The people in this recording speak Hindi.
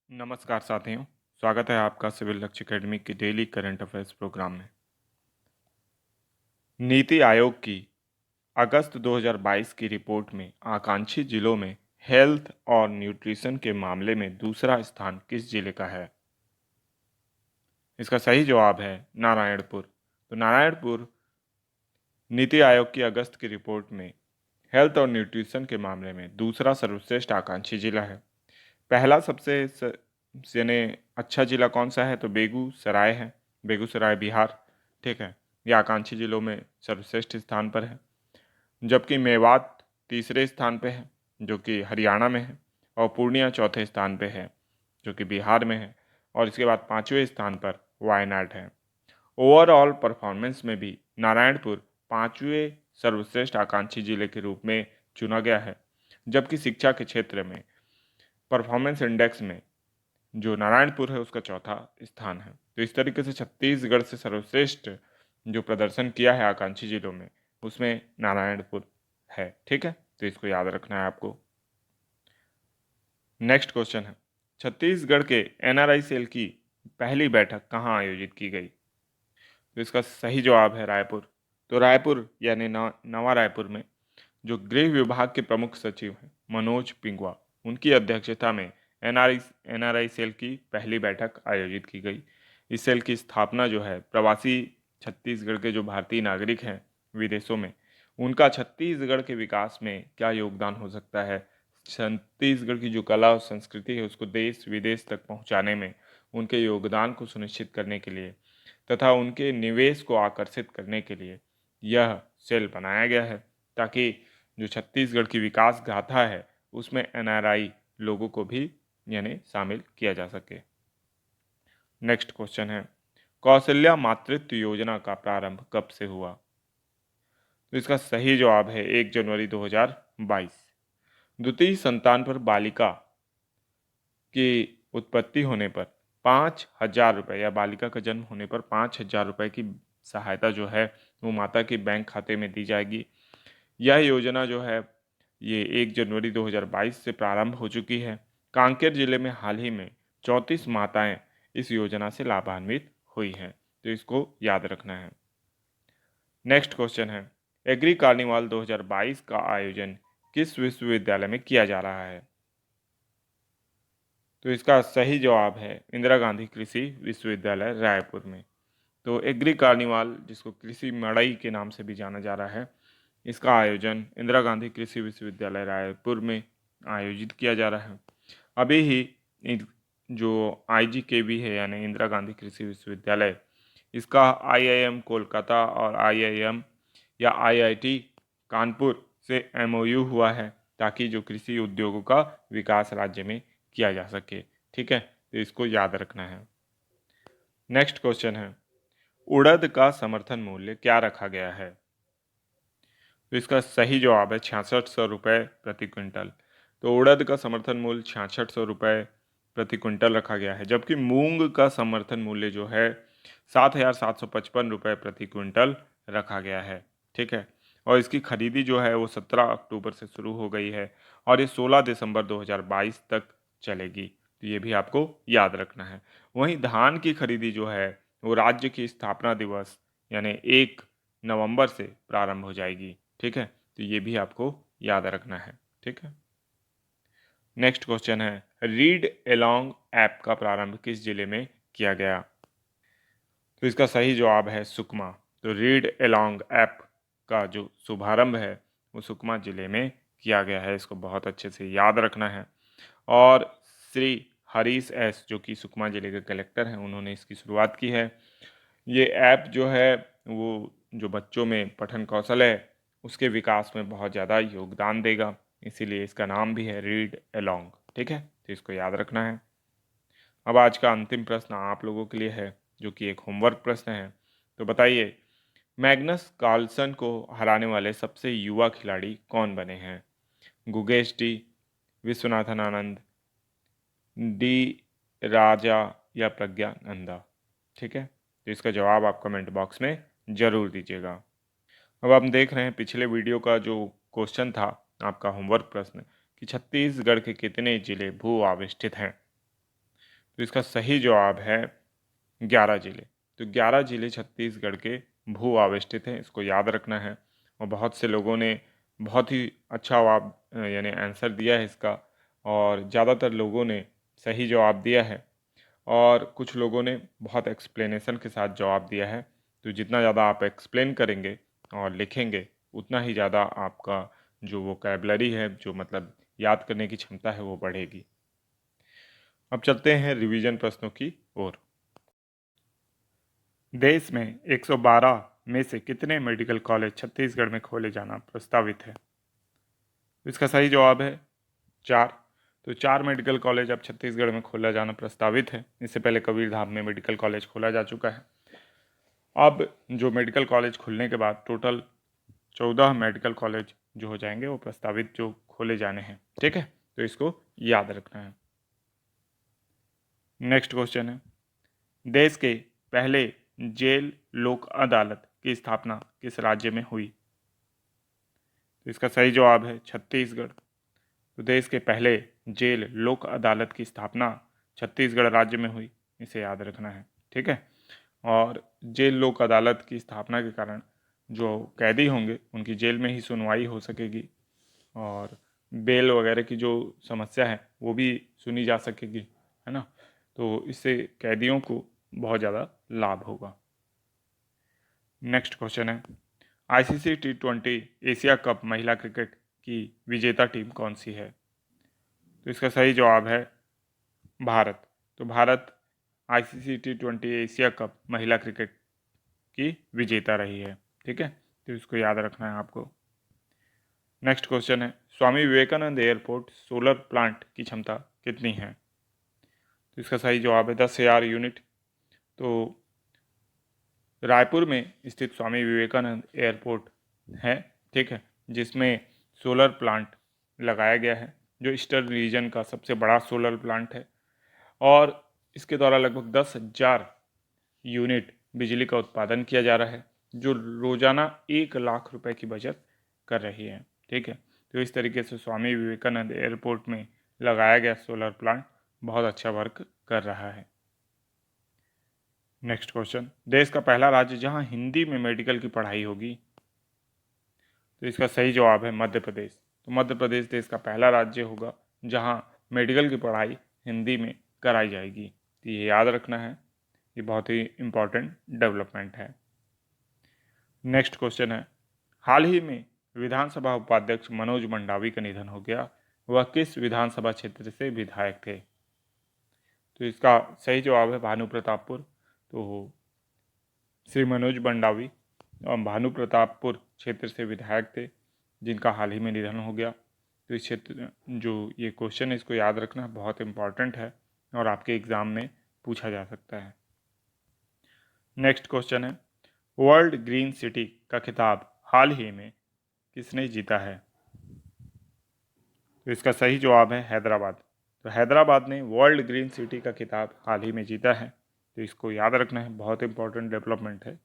नमस्कार साथियों। स्वागत है आपका सिविल लक्ष्य एकेडमी की डेली करंट अफेयर्स प्रोग्राम में। नीति आयोग की अगस्त 2022 की रिपोर्ट में आकांक्षी जिलों में हेल्थ और न्यूट्रिशन के मामले में दूसरा स्थान किस जिले का है? इसका सही जवाब है नारायणपुर। तो नारायणपुर नीति आयोग की अगस्त की रिपोर्ट में हेल्थ और न्यूट्रिशन के मामले में दूसरा सर्वश्रेष्ठ आकांक्षी जिला है। पहला सबसे यानी अच्छा जिला कौन सा है? तो बेगूसराय है। बेगूसराय बिहार। ठीक है, ये आकांक्षी जिलों में सर्वश्रेष्ठ स्थान पर है। जबकि मेवात तीसरे स्थान पे है जो कि हरियाणा में है, और पूर्णिया चौथे स्थान पे है जो कि बिहार में है, और इसके बाद पाँचवें स्थान पर वायनाड है। ओवरऑल परफॉर्मेंस में भी नारायणपुर पाँचवें सर्वश्रेष्ठ आकांक्षी जिले के रूप में चुना गया है। जबकि शिक्षा के क्षेत्र में परफॉर्मेंस इंडेक्स में जो नारायणपुर है उसका चौथा स्थान है। तो इस तरीके से छत्तीसगढ़ से सर्वश्रेष्ठ जो प्रदर्शन किया है आकांक्षी जिलों में, उसमें नारायणपुर है। ठीक है, तो इसको याद रखना है आपको। नेक्स्ट क्वेश्चन है, छत्तीसगढ़ के एनआरआई सेल की पहली बैठक कहाँ आयोजित की गई? तो इसका सही जवाब है रायपुर। तो रायपुर यानी नवा रायपुर में जो गृह विभाग के प्रमुख सचिव हैं मनोज पिंगुआ, उनकी अध्यक्षता में एनआरआई सेल की पहली बैठक आयोजित की गई। इस सेल की स्थापना जो है प्रवासी छत्तीसगढ़ के जो भारतीय नागरिक हैं विदेशों में, उनका छत्तीसगढ़ के विकास में क्या योगदान हो सकता है, छत्तीसगढ़ की जो कला और संस्कृति है उसको देश विदेश तक पहुंचाने में उनके योगदान को सुनिश्चित करने के लिए तथा उनके निवेश को आकर्षित करने के लिए यह सेल बनाया गया है, ताकि जो छत्तीसगढ़ की विकास गाथा है उसमें एनआरआई लोगों को भी यानी शामिल किया जा सके। नेक्स्ट क्वेश्चन है, कौशल्या मातृत्व योजना का प्रारंभ कब से हुआ? तो इसका सही जवाब है 1 जनवरी 2022। द्वितीय संतान पर बालिका की उत्पत्ति होने पर 5,000 रुपये या बालिका का जन्म होने पर 5,000 रुपये की सहायता जो है वो माता के बैंक खाते में दी जाएगी। यह योजना जो है ये 1 जनवरी 2022 से प्रारंभ हो चुकी है। कांकेर जिले में हाल ही में 34 माताएं इस योजना से लाभान्वित हुई हैं, तो इसको याद रखना है। नेक्स्ट क्वेश्चन है, एग्री कार्निवाल 2022 का आयोजन किस विश्वविद्यालय में किया जा रहा है? तो इसका सही जवाब है इंदिरा गांधी कृषि विश्वविद्यालय रायपुर में। तो एग्री कार्निवाल, जिसको कृषि मड़ई के नाम से भी जाना जा रहा है, इसका आयोजन इंदिरा गांधी कृषि विश्वविद्यालय रायपुर में आयोजित किया जा रहा है। अभी ही जो IGKV है यानी इंदिरा गांधी कृषि विश्वविद्यालय, इसका IIM कोलकाता और IIM या IIT कानपुर से MOU हुआ है, ताकि जो कृषि उद्योगों का विकास राज्य में किया जा सके। ठीक है, तो इसको याद रखना है। नेक्स्ट क्वेश्चन है, उड़द का समर्थन मूल्य क्या रखा गया है? तो इसका सही जवाब है 6600 रुपये प्रति क्विंटल। तो उड़द का समर्थन मूल्य 6600 रुपये प्रति क्विंटल रखा गया है, जबकि मूंग का समर्थन मूल्य जो है 7,755 रुपये प्रति क्विंटल रखा गया है। ठीक है, और इसकी खरीदी जो है वो 17 अक्टूबर से शुरू हो गई है और ये 16 दिसंबर 2022 तक चलेगी। तो ये भी आपको याद रखना है। वहीं धान की खरीदी जो है वो राज्य की स्थापना दिवस यानी 1 नवंबर से प्रारंभ हो जाएगी। ठीक है, तो ये भी आपको याद रखना है। ठीक है, नेक्स्ट क्वेश्चन है, रीड एलॉन्ग ऐप का प्रारंभ किस जिले में किया गया? तो इसका सही जवाब है सुकमा। तो रीड एलॉन्ग ऐप का जो शुभारंभ है वो सुकमा जिले में किया गया है, इसको बहुत अच्छे से याद रखना है। और श्री हरीश एस, जो कि सुकमा जिले के कलेक्टर हैं, उन्होंने इसकी शुरुआत की है। ये ऐप जो है वो जो बच्चों में पठन कौशल है उसके विकास में बहुत ज़्यादा योगदान देगा, इसीलिए इसका नाम भी है रीड एलॉन्ग। ठीक है, तो इसको याद रखना है। अब आज का अंतिम प्रश्न आप लोगों के लिए है, जो कि एक होमवर्क प्रश्न है। तो बताइए, मैग्नस कार्लसन को हराने वाले सबसे युवा खिलाड़ी कौन बने हैं? गुगेश डी, विश्वनाथन आनंद, डी राजा या प्रज्ञा नंदा? ठीक है, तो इसका जवाब आप कमेंट बॉक्स में ज़रूर दीजिएगा। अब हम देख रहे हैं पिछले वीडियो का जो क्वेश्चन था, आपका होमवर्क प्रश्न, कि छत्तीसगढ़ के कितने जिले भू आविष्ठित हैं? तो इसका सही जवाब है 11 जिले। तो 11 जिले छत्तीसगढ़ के भू आवेष्टित हैं, इसको याद रखना है। और बहुत से लोगों ने बहुत ही अच्छा जवाब यानी आंसर दिया है इसका, और ज़्यादातर लोगों ने सही जवाब दिया है, और कुछ लोगों ने बहुत एक्सप्लेनेशन के साथ जवाब दिया है। तो जितना ज़्यादा आप एक्सप्लेन करेंगे और लिखेंगे, उतना ही ज़्यादा आपका जो वोकैबुलरी है, जो मतलब याद करने की क्षमता है, वो बढ़ेगी। अब चलते हैं रिवीजन प्रश्नों की ओर। देश में 112 में से कितने मेडिकल कॉलेज छत्तीसगढ़ में खोले जाना प्रस्तावित है? इसका सही जवाब है 4। तो 4 मेडिकल कॉलेज अब छत्तीसगढ़ में खोला जाना प्रस्तावित है। इससे पहले कबीरधाम में मेडिकल कॉलेज खोला जा चुका है। अब जो मेडिकल कॉलेज खुलने के बाद टोटल 14 मेडिकल कॉलेज जो हो जाएंगे, वो प्रस्तावित जो खोले जाने हैं। ठीक है, तो इसको याद रखना है। नेक्स्ट क्वेश्चन है, देश के पहले जेल लोक अदालत की स्थापना किस राज्य में हुई? तो इसका सही जवाब है छत्तीसगढ़। तो देश के पहले जेल लोक अदालत की स्थापना छत्तीसगढ़ राज्य में हुई, इसे याद रखना है। ठीक है, और जेल लोक अदालत की स्थापना के कारण जो कैदी होंगे उनकी जेल में ही सुनवाई हो सकेगी, और बेल वगैरह की जो समस्या है वो भी सुनी जा सकेगी, है ना। तो इससे कैदियों को बहुत ज़्यादा लाभ होगा। नेक्स्ट क्वेश्चन है, आईसीसी T20 एशिया कप महिला क्रिकेट की विजेता टीम कौन सी है? तो इसका सही जवाब है भारत। तो Bharat ICC T20 Asia cup महिला क्रिकेट की विजेता रही है। ठीक है, तो इसको याद रखना है आपको। नेक्स्ट क्वेश्चन है, Swami Vivekananda airport solar plant की क्षमता कितनी है? तो इसका सही जवाब है 10,000 यूनिट। तो रायपुर में स्थित स्वामी विवेकानंद एयरपोर्ट है, ठीक है, जिसमें सोलर प्लांट लगाया गया है, जो ईस्टर्न रीजन का सबसे बड़ा सोलर प्लांट है, और इसके द्वारा लगभग 10,000 यूनिट बिजली का उत्पादन किया जा रहा है, जो रोजाना 1 लाख रुपए की बचत कर रही है। ठीक है, तो इस तरीके से स्वामी विवेकानंद एयरपोर्ट में लगाया गया सोलर प्लांट बहुत अच्छा वर्क कर रहा है। नेक्स्ट क्वेश्चन, देश का पहला राज्य जहां हिंदी में मेडिकल की पढ़ाई होगी? तो इसका सही जवाब है मध्य प्रदेश। तो मध्य प्रदेश देश का पहला राज्य होगा जहां मेडिकल की पढ़ाई हिंदी में कराई जाएगी। तो ये याद रखना है, ये बहुत ही इम्पोर्टेंट डेवलपमेंट है। नेक्स्ट क्वेश्चन है, हाल ही में विधानसभा उपाध्यक्ष मनोज मंडावी का निधन हो गया, वह किस विधानसभा क्षेत्र से विधायक थे? तो इसका सही जवाब है भानु प्रतापपुर। तो श्री मनोज मंडावी भानु प्रतापपुर क्षेत्र से विधायक थे, जिनका हाल ही में निधन हो गया। तो इस क्षेत्र जो ये क्वेश्चन है, इसको याद रखना बहुत इम्पॉर्टेंट है और आपके एग्ज़ाम में पूछा जा सकता है। नेक्स्ट क्वेश्चन है, वर्ल्ड ग्रीन सिटी का खिताब हाल ही में किसने जीता है? तो इसका सही जवाब है हैदराबाद। तो हैदराबाद ने वर्ल्ड ग्रीन सिटी का खिताब हाल ही में जीता है। तो इसको याद रखना है, बहुत इंपॉर्टेंट डेवलपमेंट है।